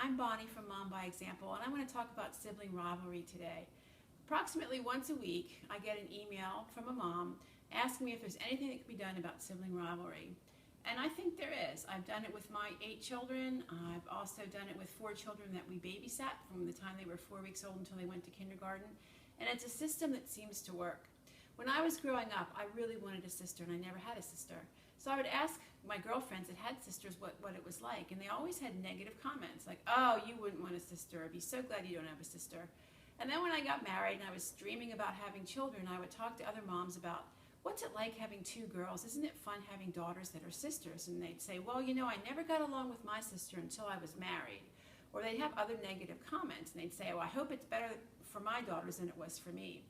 I'm Bonnie from Mom by Example, and I'm going to talk about sibling rivalry today. Approximately once a week, I get an email from a mom asking me if there's anything that can be done about sibling rivalry. And I think there is. I've done it with my 8 children. I've also done it with 4 children that we babysat from the time they were 4 weeks old until they went to kindergarten. And it's a system that seems to work. When I was growing up, I really wanted a sister, and I never had a sister. So I would ask my girlfriends that had sisters what it was like, and they always had negative comments, like, oh, you wouldn't want a sister, I'd be so glad you don't have a sister. And then when I got married and I was dreaming about having children, I would talk to other moms about, what's it like having 2 girls? Isn't it fun having daughters that are sisters? And they'd say, well, you know, I never got along with my sister until I was married. Or they'd have other negative comments, and they'd say, well, I hope it's better for my daughters than it was for me.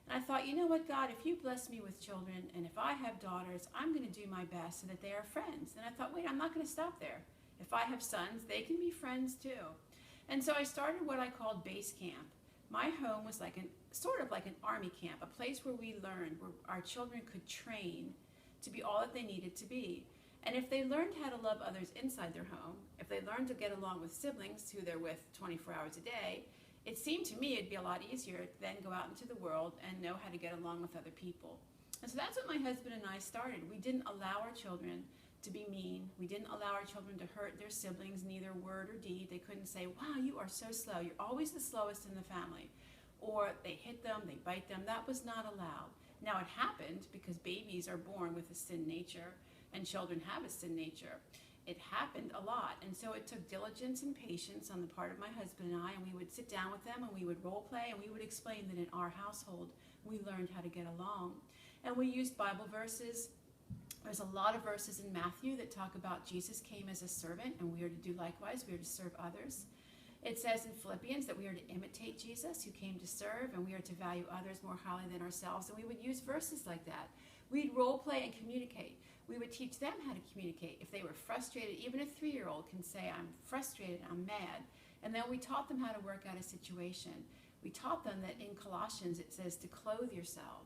And I thought, you know what, God, if you bless me with children, and if I have daughters, I'm going to do my best so that they are friends. And I thought, wait, I'm not going to stop there. If I have sons, they can be friends too. And so I started what I called base camp. My home was like sort of like an army camp, a place where we learned, where our children could train to be all that they needed to be. And if they learned how to love others inside their home, if they learned to get along with siblings who they're with 24 hours a day, it seemed to me it'd be a lot easier to then go out into the world and know how to get along with other people. And so that's what my husband and I started. We didn't allow our children to be mean. We didn't allow our children to hurt their siblings, neither word or deed. They couldn't say, wow, you are so slow. You're always the slowest in the family. Or they hit them, they bite them. That was not allowed. Now it happened because babies are born with a sin nature and children have a sin nature. It happened a lot, and so it took diligence and patience on the part of my husband and I, and we would sit down with them and we would role play and we would explain that in our household we learned how to get along. And we used Bible verses. There's a lot of verses in Matthew that talk about Jesus came as a servant and we are to do likewise. We are to serve others. It says in Philippians that we are to imitate Jesus who came to serve, and we are to value others more highly than ourselves, and we would use verses like that. We'd role play and communicate. We would teach them how to communicate. If they were frustrated, even a 3-year-old can say, I'm frustrated, I'm mad. And then we taught them how to work out a situation. We taught them that in Colossians it says to clothe yourself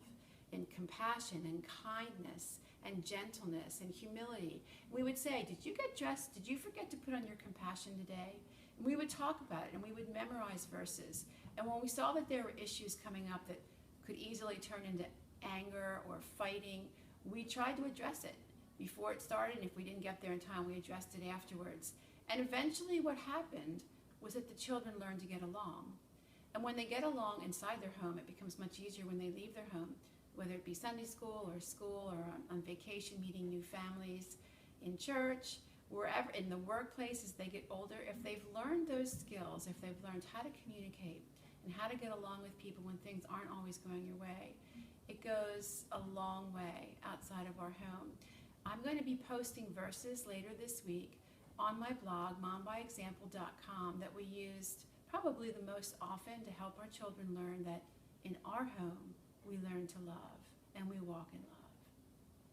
in compassion and kindness and gentleness and humility. We would say, did you get dressed? Did you forget to put on your compassion today? And we would talk about it, and we would memorize verses. And when we saw that there were issues coming up that could easily turn into anger or fighting, we tried to address it before it started, and if we didn't get there in time, we addressed it afterwards. And eventually what happened was that the children learned to get along. And when they get along inside their home, it becomes much easier when they leave their home, whether it be Sunday school or on vacation, meeting new families, in church, wherever, in the workplace as they get older. If they've learned those skills, if they've learned how to communicate and how to get along with people when things aren't always going your way, it goes a long way outside of our home. I'm going to be posting verses later this week on my blog, mombyexample.com, that we used probably the most often to help our children learn that in our home we learn to love and we walk in love.